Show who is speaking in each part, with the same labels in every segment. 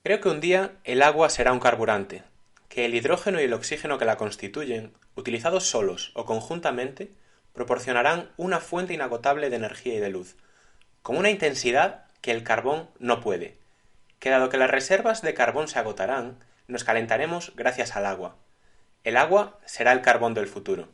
Speaker 1: Creo que un día el agua será un carburante, que el hidrógeno y el oxígeno que la constituyen, utilizados solos o conjuntamente, proporcionarán una fuente inagotable de energía y de luz, con una intensidad que el carbón no puede, que dado que las reservas de carbón se agotarán, nos calentaremos gracias al agua. El agua será el carbón del futuro.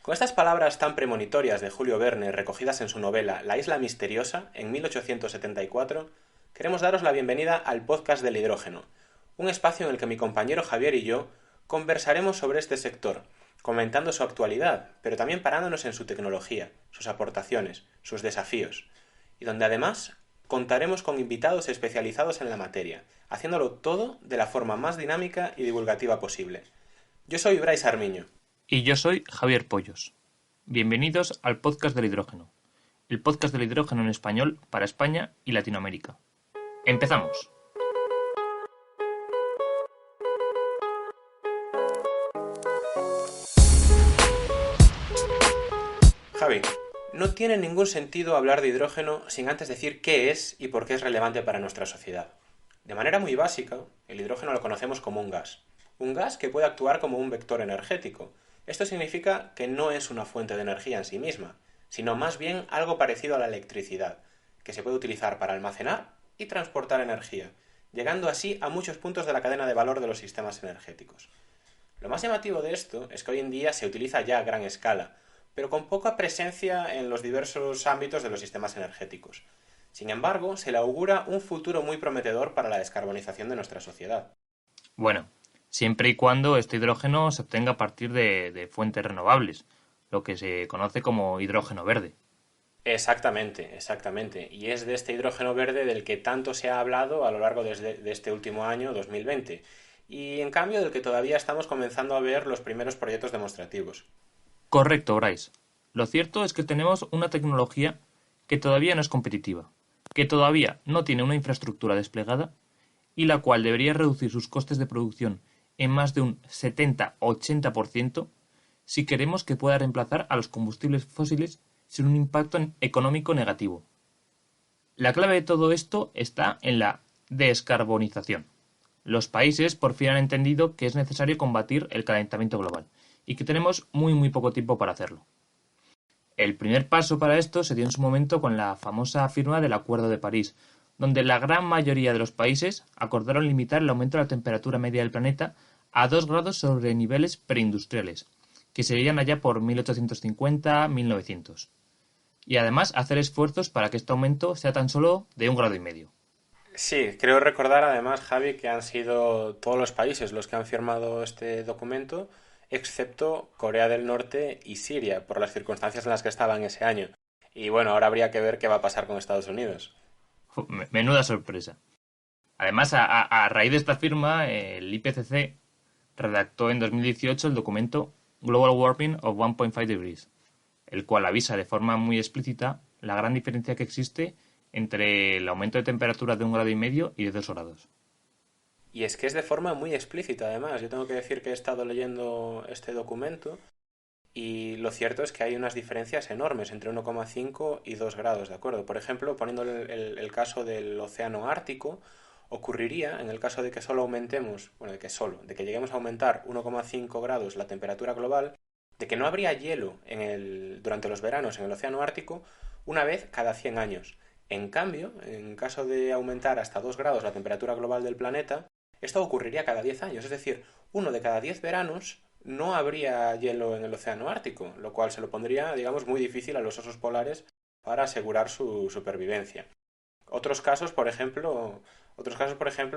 Speaker 1: Con estas palabras tan premonitorias de Julio Verne recogidas en su novela La isla misteriosa, en 1874, queremos daros la bienvenida al podcast del hidrógeno, un espacio en el que mi compañero Javier y yo conversaremos sobre este sector, comentando su actualidad, pero también parándonos en su tecnología, sus aportaciones, sus desafíos, y donde además contaremos con invitados especializados en la materia, haciéndolo todo de la forma más dinámica y divulgativa posible. Yo soy Brais Armiño.
Speaker 2: Y yo soy Javier Pollos. Bienvenidos al podcast del hidrógeno, el podcast del hidrógeno en español para España y Latinoamérica. ¡Empezamos!
Speaker 1: Javi, no tiene ningún sentido hablar de hidrógeno sin antes decir qué es y por qué es relevante para nuestra sociedad. De manera muy básica, el hidrógeno lo conocemos como un gas que puede actuar como un vector energético. Esto significa que no es una fuente de energía en sí misma, sino más bien algo parecido a la electricidad, que se puede utilizar para almacenar y transportar energía, llegando así a muchos puntos de la cadena de valor de los sistemas energéticos. Lo más llamativo de esto es que hoy en día se utiliza ya a gran escala, pero con poca presencia en los diversos ámbitos de los sistemas energéticos. Sin embargo, se le augura un futuro muy prometedor para la descarbonización de nuestra sociedad.
Speaker 2: Bueno, siempre y cuando este hidrógeno se obtenga a partir de fuentes renovables, lo que se conoce como hidrógeno verde.
Speaker 1: Exactamente. Y es de este hidrógeno verde del que tanto se ha hablado a lo largo de este último año, 2020, y en cambio del que todavía estamos comenzando a ver los primeros proyectos demostrativos.
Speaker 2: Correcto, Bryce. Lo cierto es que tenemos una tecnología que todavía no es competitiva, que todavía no tiene una infraestructura desplegada y la cual debería reducir sus costes de producción en más de un 70-80% si queremos que pueda reemplazar a los combustibles fósiles sin un impacto económico negativo. La clave de todo esto está en la descarbonización. Los países por fin han entendido que es necesario combatir el calentamiento global y que tenemos muy poco tiempo para hacerlo. El primer paso para esto se dio en su momento con la famosa firma del Acuerdo de París, donde la gran mayoría de los países acordaron limitar el aumento de la temperatura media del planeta a 2 grados sobre niveles preindustriales, que serían allá por 1850-1900. Y además hacer esfuerzos para que este aumento sea tan solo de 1,5 grados.
Speaker 1: Sí, creo recordar además, Javi, que han sido todos los países los que han firmado este documento, excepto Corea del Norte y Siria, por las circunstancias en las que estaban ese año. Y bueno, ahora habría que ver qué va a pasar con Estados Unidos.
Speaker 2: Menuda sorpresa. Además, a raíz de esta firma, el IPCC redactó en 2018 el documento Global Warming of 1.5 degrees, el cual avisa de forma muy explícita la gran diferencia que existe entre el aumento de temperatura de 1,5 grados y de 2 grados.
Speaker 1: Y es que es de forma muy explícita, además. Yo tengo que decir que he estado leyendo este documento y lo cierto es que hay unas diferencias enormes entre 1,5 y 2 grados, ¿de acuerdo? Por ejemplo, poniendo el caso del océano Ártico, ocurriría en el caso de que solo aumentemos, bueno, de que lleguemos a aumentar 1,5 grados la temperatura global, de que no habría hielo durante los veranos en el océano Ártico una vez cada 100 años. En cambio, en caso de aumentar hasta 2 grados la temperatura global del planeta, esto ocurriría cada 10 años, es decir, uno de cada 10 veranos no habría hielo en el océano Ártico, lo cual se lo pondría, digamos, muy difícil a los osos polares para asegurar su supervivencia. Otros casos, por ejemplo,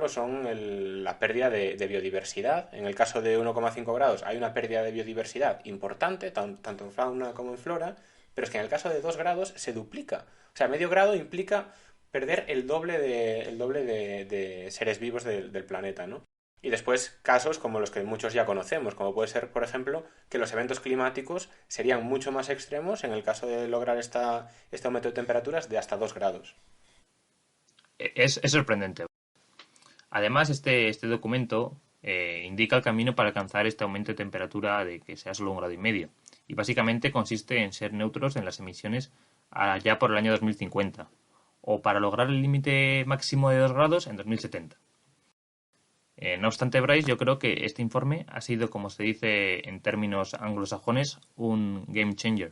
Speaker 1: son la pérdida de biodiversidad. En el caso de 1,5 grados hay una pérdida de biodiversidad importante, tanto en fauna como en flora, pero es que en el caso de 2 grados se duplica. O sea, medio grado implica perder el doble de seres vivos del planeta, ¿no? Y después casos como los que muchos ya conocemos, como puede ser, por ejemplo, que los eventos climáticos serían mucho más extremos en el caso de lograr este aumento de temperaturas de hasta 2 grados.
Speaker 2: Es sorprendente. Además, este documento indica el camino para alcanzar este aumento de temperatura de que sea solo 1,5 grados. Y básicamente consiste en ser neutros en las emisiones allá por el año 2050, o para lograr el límite máximo de 2 grados en 2070. No obstante, Bryce, yo creo que este informe ha sido, como se dice en términos anglosajones, un game changer.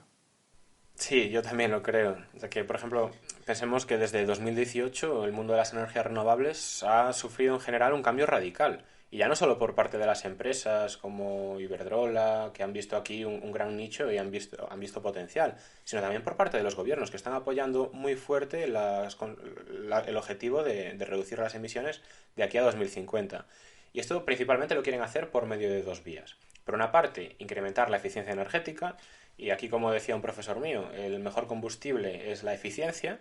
Speaker 1: Sí, yo también lo creo. O sea que, por ejemplo, pensemos que desde 2018 el mundo de las energías renovables ha sufrido en general un cambio radical. Y ya no solo por parte de las empresas como Iberdrola, que han visto aquí un gran nicho y han visto potencial, sino también por parte de los gobiernos, que están apoyando muy fuerte el objetivo de reducir las emisiones de aquí a 2050. Y esto principalmente lo quieren hacer por medio de dos vías. Por una parte, incrementar la eficiencia energética, y aquí, como decía un profesor mío, el mejor combustible es la eficiencia,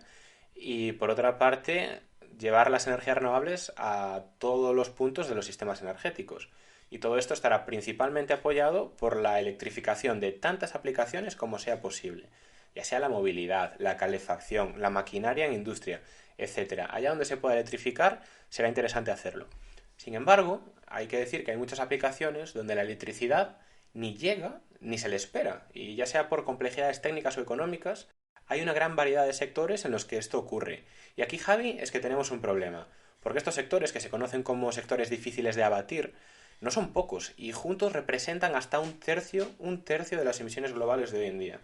Speaker 1: y por otra parte, llevar las energías renovables a todos los puntos de los sistemas energéticos. Y todo esto estará principalmente apoyado por la electrificación de tantas aplicaciones como sea posible, ya sea la movilidad, la calefacción, la maquinaria en industria, etcétera. Allá donde se pueda electrificar, será interesante hacerlo. Sin embargo, hay que decir que hay muchas aplicaciones donde la electricidad ni llega ni se le espera, y ya sea por complejidades técnicas o económicas, hay una gran variedad de sectores en los que esto ocurre. Y aquí, Javi, es que tenemos un problema, porque estos sectores, que se conocen como sectores difíciles de abatir, no son pocos, y juntos representan hasta un tercio de las emisiones globales de hoy en día.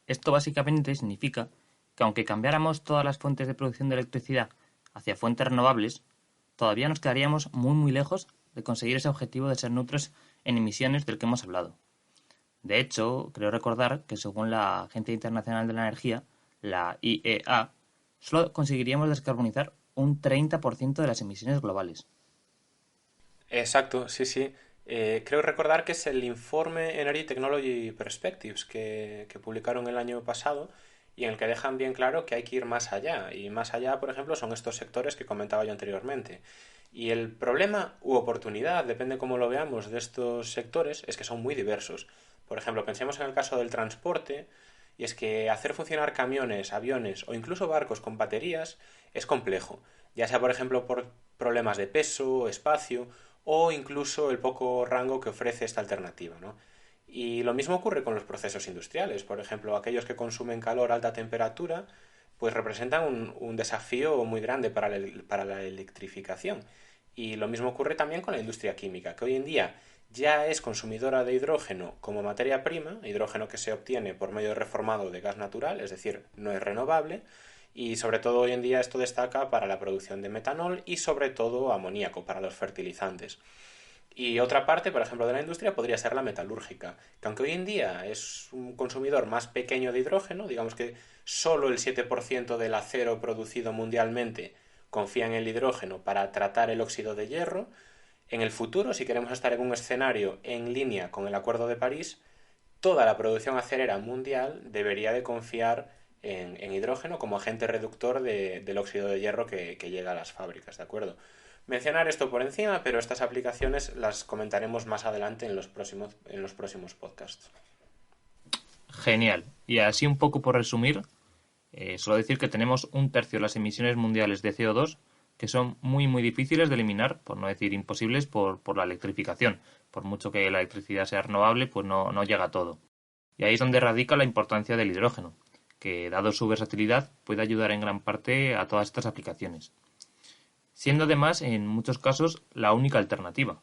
Speaker 2: Esto básicamente significa que aunque cambiáramos todas las fuentes de producción de electricidad hacia fuentes renovables, todavía nos quedaríamos muy lejos de conseguir ese objetivo de ser neutros en emisiones del que hemos hablado. De hecho, creo recordar que según la Agencia Internacional de la Energía, la IEA, solo conseguiríamos descarbonizar un 30% de las emisiones globales.
Speaker 1: Exacto, sí, sí. Creo recordar que es el informe Energy Technology Perspectives que publicaron el año pasado y en el que dejan bien claro que hay que ir más allá. Y más allá, por ejemplo, son estos sectores que comentaba yo anteriormente. Y el problema u oportunidad, depende cómo lo veamos, de estos sectores es que son muy diversos. Por ejemplo, pensemos en el caso del transporte, y es que hacer funcionar camiones, aviones o incluso barcos con baterías es complejo, ya sea por ejemplo por problemas de peso, espacio o incluso el poco rango que ofrece esta alternativa, ¿no? Y lo mismo ocurre con los procesos industriales. Por ejemplo, aquellos que consumen calor a alta temperatura, pues representan un desafío muy grande para la electrificación. Y lo mismo ocurre también con la industria química, que hoy en día ya es consumidora de hidrógeno como materia prima, hidrógeno que se obtiene por medio de reformado de gas natural, es decir, no es renovable, y sobre todo hoy en día esto destaca para la producción de metanol y sobre todo amoníaco para los fertilizantes. Y otra parte, por ejemplo, de la industria podría ser la metalúrgica, que aunque hoy en día es un consumidor más pequeño de hidrógeno, digamos que solo el 7% del acero producido mundialmente confía en el hidrógeno para tratar el óxido de hierro, en el futuro, si queremos estar en un escenario en línea con el Acuerdo de París, toda la producción acerera mundial debería de confiar en hidrógeno como agente reductor del óxido de hierro que llega a las fábricas, ¿de acuerdo? Mencionar esto por encima, pero estas aplicaciones las comentaremos más adelante en los próximos podcasts.
Speaker 2: Genial. Y así un poco por resumir, solo decir que tenemos un tercio de las emisiones mundiales de CO2 que son muy difíciles de eliminar, por no decir imposibles, por la electrificación. Por mucho que la electricidad sea renovable, pues no llega a todo. Y ahí es donde radica la importancia del hidrógeno, que dado su versatilidad puede ayudar en gran parte a todas estas aplicaciones, siendo además en muchos casos la única alternativa.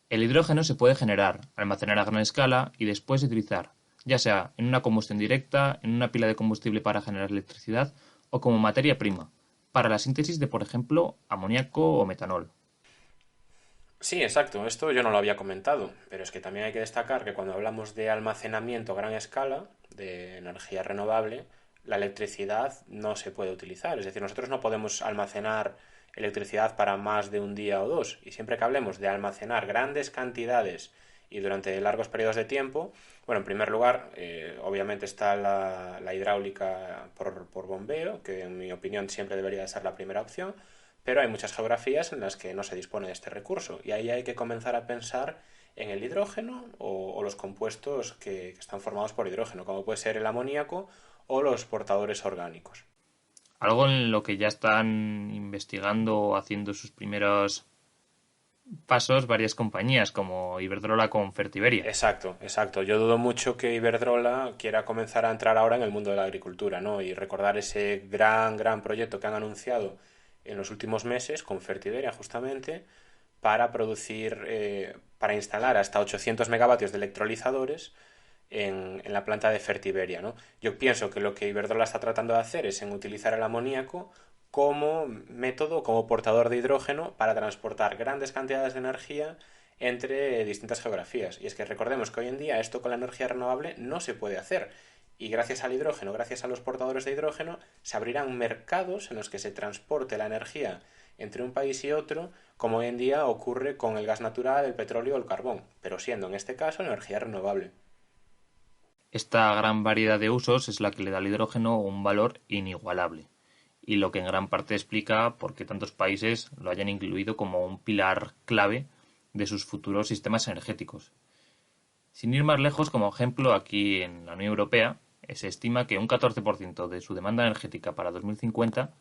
Speaker 2: El hidrógeno se puede generar, almacenar a gran escala y después utilizar, ya sea en una combustión directa, en una pila de combustible para generar electricidad o como materia prima, para la síntesis de, por ejemplo, amoníaco o metanol.
Speaker 1: Sí, exacto, esto yo no lo había comentado, pero es que también hay que destacar que cuando hablamos de almacenamiento a gran escala, de energía renovable, la electricidad no se puede utilizar. Es decir, nosotros no podemos almacenar electricidad para más de un día o dos. Y siempre que hablemos de almacenar grandes cantidades y durante largos periodos de tiempo, bueno, en primer lugar, obviamente está la hidráulica por bombeo, que en mi opinión siempre debería ser la primera opción, pero hay muchas geografías en las que no se dispone de este recurso y ahí hay que comenzar a pensar en el hidrógeno o los compuestos que están formados por hidrógeno, como puede ser el amoníaco o los portadores orgánicos.
Speaker 2: Algo en lo que ya están investigando o haciendo sus primeros pasos varias compañías como Iberdrola con Fertiberia.
Speaker 1: Exacto, exacto. Yo dudo mucho que Iberdrola quiera comenzar a entrar ahora en el mundo de la agricultura, ¿no? Y recordar ese gran proyecto que han anunciado en los últimos meses con Fertiberia, justamente, para producir, para instalar hasta 800 megavatios de electrolizadores en la planta de Fertiberia, ¿no? Yo pienso que lo que Iberdrola está tratando de hacer es en utilizar el amoníaco como método, como portador de hidrógeno para transportar grandes cantidades de energía entre distintas geografías. Y es que recordemos que hoy en día esto con la energía renovable no se puede hacer. Y gracias al hidrógeno, gracias a los portadores de hidrógeno, se abrirán mercados en los que se transporte la energía entre un país y otro, como hoy en día ocurre con el gas natural, el petróleo o el carbón, pero siendo en este caso energía renovable.
Speaker 2: Esta gran variedad de usos es la que le da al hidrógeno un valor inigualable, y lo que en gran parte explica por qué tantos países lo hayan incluido como un pilar clave de sus futuros sistemas energéticos. Sin ir más lejos, como ejemplo, aquí en la Unión Europea se estima que un 14% de su demanda energética para 2050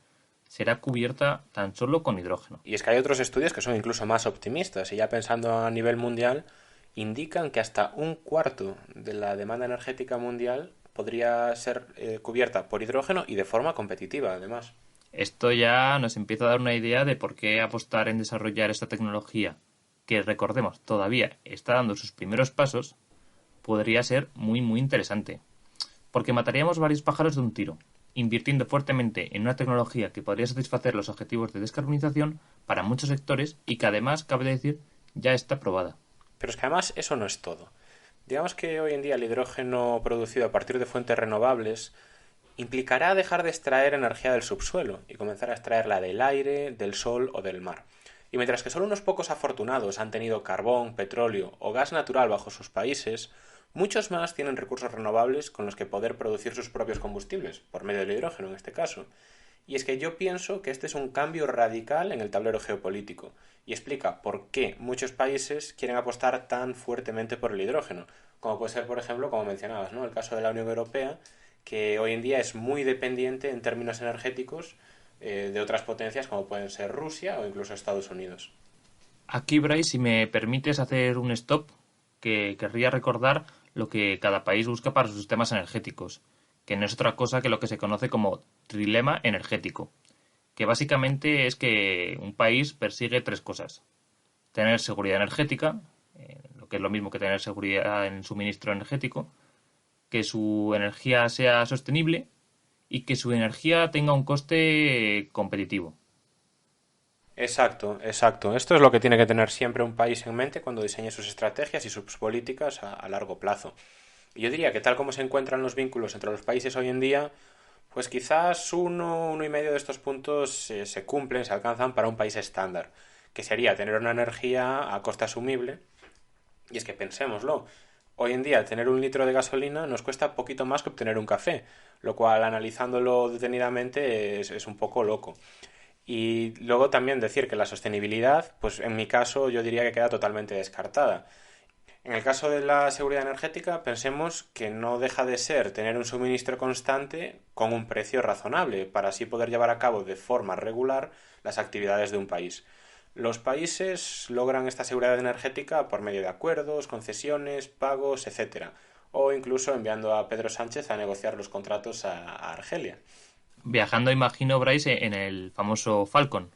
Speaker 2: será cubierta tan solo con hidrógeno.
Speaker 1: Y es que hay otros estudios que son incluso más optimistas, y ya pensando a nivel mundial, indican que hasta un cuarto de la demanda energética mundial podría ser cubierta por hidrógeno y de forma competitiva, además.
Speaker 2: Esto ya nos empieza a dar una idea de por qué apostar en desarrollar esta tecnología, que recordemos todavía está dando sus primeros pasos, podría ser muy interesante. Porque mataríamos varios pájaros de un tiro, invirtiendo fuertemente en una tecnología que podría satisfacer los objetivos de descarbonización para muchos sectores y que además, cabe decir, ya está probada.
Speaker 1: Pero es que además eso no es todo. Digamos que hoy en día el hidrógeno producido a partir de fuentes renovables implicará dejar de extraer energía del subsuelo y comenzar a extraerla del aire, del sol o del mar. Y mientras que solo unos pocos afortunados han tenido carbón, petróleo o gas natural bajo sus países, muchos más tienen recursos renovables con los que poder producir sus propios combustibles, por medio del hidrógeno en este caso. Y es que yo pienso que este es un cambio radical en el tablero geopolítico y explica por qué muchos países quieren apostar tan fuertemente por el hidrógeno, como puede ser, por ejemplo, como mencionabas, ¿no? El caso de la Unión Europea, que hoy en día es muy dependiente en términos energéticos de otras potencias como pueden ser Rusia o incluso Estados Unidos.
Speaker 2: Aquí, Bryce, si me permites hacer un stop, que querría recordar lo que cada país busca para sus sistemas energéticos, que no es otra cosa que lo que se conoce como trilema energético, que básicamente es que un país persigue tres cosas: tener seguridad energética, lo que es lo mismo que tener seguridad en el suministro energético, que su energía sea sostenible y que su energía tenga un coste competitivo.
Speaker 1: Exacto, exacto. Esto es lo que tiene que tener siempre un país en mente cuando diseñe sus estrategias y sus políticas a largo plazo. Y yo diría que tal como se encuentran los vínculos entre los países hoy en día, pues quizás uno y medio de estos puntos se cumplen, se alcanzan para un país estándar, que sería tener una energía a coste asumible. Y es que pensémoslo, hoy en día tener un litro de gasolina nos cuesta poquito más que obtener un café, lo cual analizándolo detenidamente es un poco loco. Y luego también decir que la sostenibilidad, pues en mi caso yo diría que queda totalmente descartada. En el caso de la seguridad energética, pensemos que no deja de ser tener un suministro constante con un precio razonable, para así poder llevar a cabo de forma regular las actividades de un país. Los países logran esta seguridad energética por medio de acuerdos, concesiones, pagos, etcétera, o incluso enviando a Pedro Sánchez a negociar los contratos a Argelia.
Speaker 2: Viajando, imagino, Bryce, en el famoso Falcon.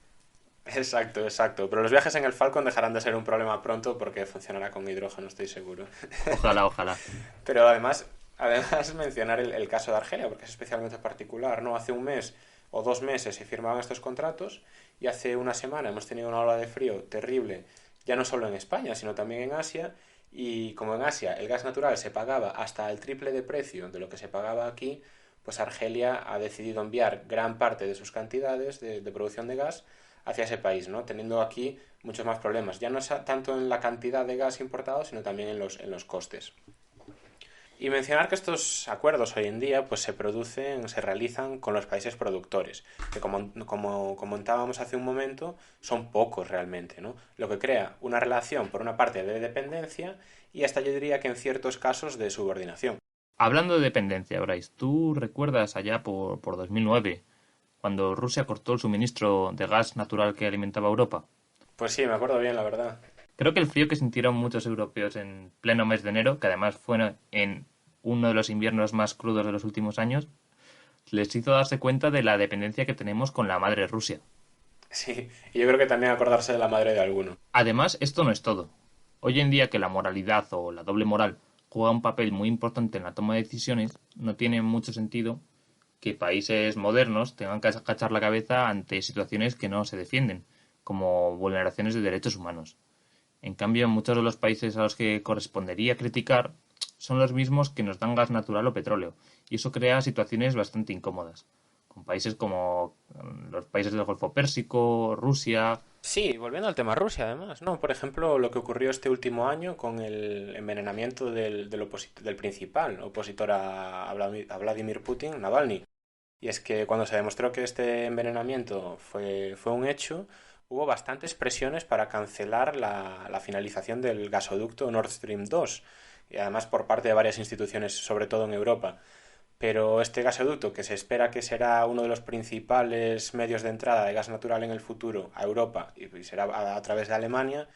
Speaker 1: Exacto, exacto. Pero los viajes en el Falcon dejarán de ser un problema pronto porque funcionará con hidrógeno, estoy seguro.
Speaker 2: Ojalá, ojalá.
Speaker 1: Pero además mencionar el caso de Argelia, porque es especialmente particular, ¿no? Hace un mes o 2 meses se firmaban estos contratos y hace una semana hemos tenido una ola de frío terrible, ya no solo en España, sino también en Asia, y como en Asia el gas natural se pagaba hasta el triple de precio de lo que se pagaba aquí, pues Argelia ha decidido enviar gran parte de sus cantidades de producción de gas hacia ese país, ¿no? Teniendo aquí muchos más problemas, ya no tanto en la cantidad de gas importado, sino también en los costes. Y mencionar que estos acuerdos hoy en día pues se realizan con los países productores, que como comentábamos hace un momento, son pocos realmente, ¿no? Lo que crea una relación, por una parte, de dependencia y hasta yo diría que en ciertos casos de subordinación.
Speaker 2: Hablando de dependencia, Bryce, ¿tú recuerdas allá por 2009, cuando Rusia cortó el suministro de gas natural que alimentaba a Europa?
Speaker 1: Pues sí, me acuerdo bien, la verdad.
Speaker 2: Creo que el frío que sintieron muchos europeos en pleno mes de enero, que además fue en uno de los inviernos más crudos de los últimos años, les hizo darse cuenta de la dependencia que tenemos con la madre Rusia.
Speaker 1: Sí, y yo creo que también acordarse de la madre de alguno.
Speaker 2: Además, esto no es todo. Hoy en día que la moralidad o la doble moral juega un papel muy importante en la toma de decisiones, no tiene mucho sentido que países modernos tengan que agachar la cabeza ante situaciones que no se defienden, como vulneraciones de derechos humanos. En cambio, muchos de los países a los que correspondería criticar son los mismos que nos dan gas natural o petróleo, y eso crea situaciones bastante incómodas, con países como los países del Golfo Pérsico, Rusia.
Speaker 1: Sí, volviendo al tema Rusia, además, ¿no? Por ejemplo, lo que ocurrió este último año con el envenenamiento del principal opositor a Vladimir Putin, Navalny. Y es que cuando se demostró que este envenenamiento fue un hecho, hubo bastantes presiones para cancelar la finalización del gasoducto Nord Stream 2, y además por parte de varias instituciones, sobre todo en Europa. Pero este gasoducto, que se espera que será uno de los principales medios de entrada de gas natural en el futuro a Europa y será a través de Alemania,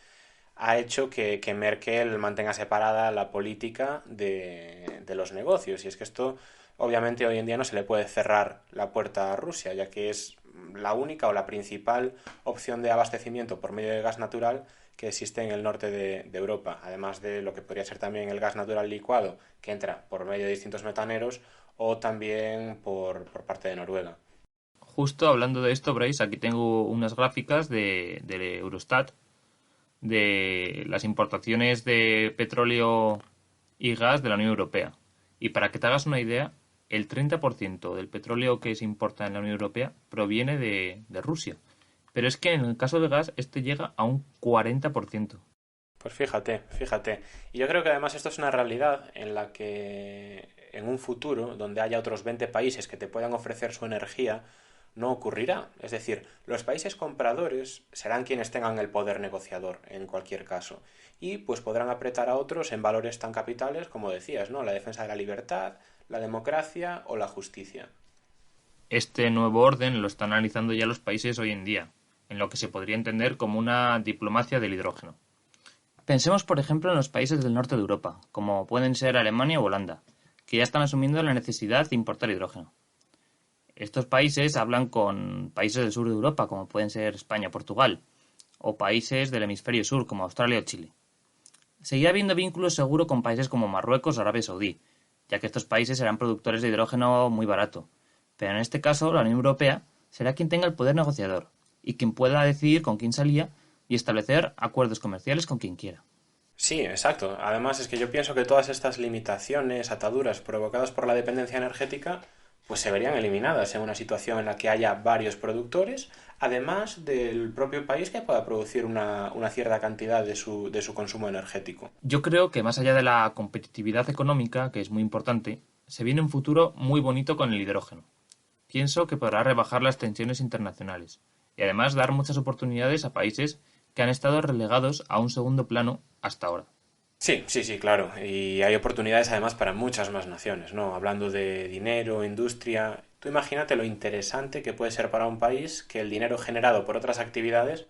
Speaker 1: ha hecho que Merkel mantenga separada la política de los negocios. Y es que esto, obviamente, hoy en día no se le puede cerrar la puerta a Rusia, ya que es la única o la principal opción de abastecimiento por medio de gas natural que existe en el norte de Europa, además de lo que podría ser también el gas natural licuado, que entra por medio de distintos metaneros, o también por parte de Noruega.
Speaker 2: Justo hablando de esto, Bryce, aquí tengo unas gráficas de Eurostat de las importaciones de petróleo y gas de la Unión Europea. Y para que te hagas una idea, el 30% del petróleo que se importa en la Unión Europea proviene de Rusia. Pero es que en el caso del gas, este llega a un 40%.
Speaker 1: Pues fíjate, fíjate. Y yo creo que además esto es una realidad en la que en un futuro, donde haya otros 20 países que te puedan ofrecer su energía, no ocurrirá. Es decir, los países compradores serán quienes tengan el poder negociador en cualquier caso. Y pues podrán apretar a otros en valores tan capitales como decías, ¿no? La defensa de la libertad, la democracia o la justicia.
Speaker 2: Este nuevo orden lo están analizando ya los países hoy en día, en lo que se podría entender como una diplomacia del hidrógeno. Pensemos, por ejemplo, en los países del norte de Europa, como pueden ser Alemania o Holanda, que ya están asumiendo la necesidad de importar hidrógeno. Estos países hablan con países del sur de Europa, como pueden ser España o Portugal, o países del hemisferio sur, como Australia o Chile. Seguirá habiendo vínculos seguro con países como Marruecos o Arabia Saudí, ya que estos países serán productores de hidrógeno muy barato. Pero en este caso, la Unión Europea será quien tenga el poder negociador y quien pueda decidir con quién salía y establecer acuerdos comerciales con quien quiera.
Speaker 1: Sí, exacto. Además es que yo pienso que todas estas limitaciones, ataduras provocadas por la dependencia energética, pues se verían eliminadas en una situación en la que haya varios productores, además del propio país que pueda producir una cierta cantidad de su consumo energético.
Speaker 2: Yo creo que más allá de la competitividad económica, que es muy importante, se viene un futuro muy bonito con el hidrógeno. Pienso que podrá rebajar las tensiones internacionales y además dar muchas oportunidades a países que han estado relegados a un segundo plano hasta ahora.
Speaker 1: Sí, sí, sí, claro. Y hay oportunidades además para muchas más naciones, ¿no? Hablando de dinero, industria. Tú imagínate lo interesante que puede ser para un país que el dinero generado por otras actividades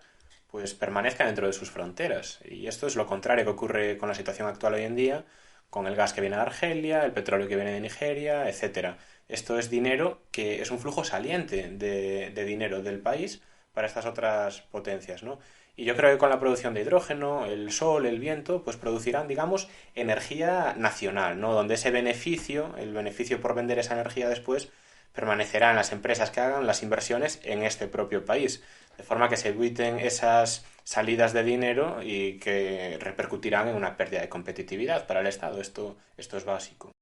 Speaker 1: pues permanezca dentro de sus fronteras. Y esto es lo contrario que ocurre con la situación actual hoy en día, con el gas que viene de Argelia, el petróleo que viene de Nigeria, etcétera. Esto es dinero que es un flujo saliente de dinero del país para estas otras potencias, ¿no? Y yo creo que con la producción de hidrógeno, el sol, el viento, pues producirán, digamos, energía nacional, ¿no? Donde ese beneficio, el beneficio por vender esa energía después, permanecerá en las empresas que hagan las inversiones en este propio país, de forma que se eviten esas salidas de dinero y que repercutirán en una pérdida de competitividad para el Estado. Esto es básico.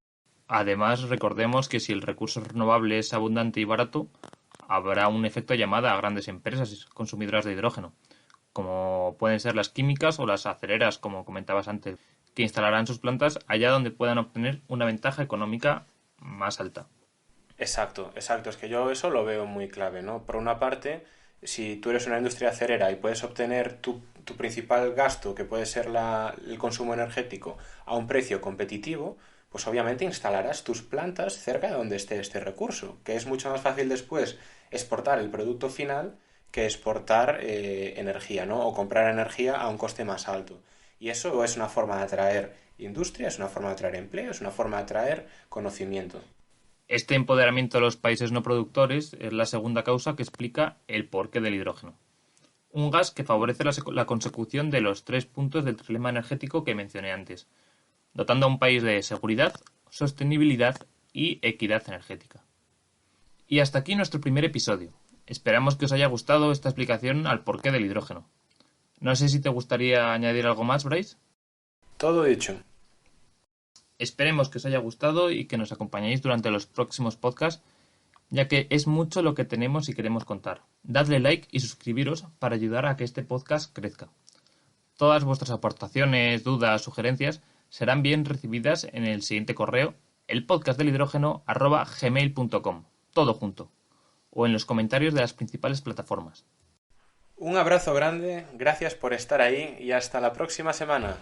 Speaker 2: Además, recordemos que si el recurso renovable es abundante y barato, habrá un efecto llamada a grandes empresas consumidoras de hidrógeno, como pueden ser las químicas o las aceleras, como comentabas antes, que instalarán sus plantas allá donde puedan obtener una ventaja económica más alta.
Speaker 1: Exacto, exacto. Es que yo eso lo veo muy clave, ¿no? Por una parte, si tú eres una industria acerera y puedes obtener tu principal gasto, que puede ser el consumo energético, a un precio competitivo, pues obviamente instalarás tus plantas cerca de donde esté este recurso, que es mucho más fácil después exportar el producto final que exportar energía, ¿no? O comprar energía a un coste más alto. Y eso es una forma de atraer industria, es una forma de atraer empleo, es una forma de atraer conocimiento.
Speaker 2: Este empoderamiento de los países no productores es la segunda causa que explica el porqué del hidrógeno. un gas que favorece la consecución de los 3 puntos del trilema energético que mencioné antes, dotando a un país de seguridad, sostenibilidad y equidad energética. Y hasta aquí nuestro primer episodio. Esperamos que os haya gustado esta explicación al porqué del hidrógeno. No sé si te gustaría añadir algo más, Bryce.
Speaker 1: Todo dicho.
Speaker 2: Esperemos que os haya gustado y que nos acompañéis durante los próximos podcasts, ya que es mucho lo que tenemos y queremos contar. Dadle like y suscribiros para ayudar a que este podcast crezca. Todas vuestras aportaciones, dudas, sugerencias serán bien recibidas en el siguiente correo, elpodcastdelhidrógeno@gmail.com, todo junto, o en los comentarios de las principales plataformas.
Speaker 1: Un abrazo grande, gracias por estar ahí y hasta la próxima semana.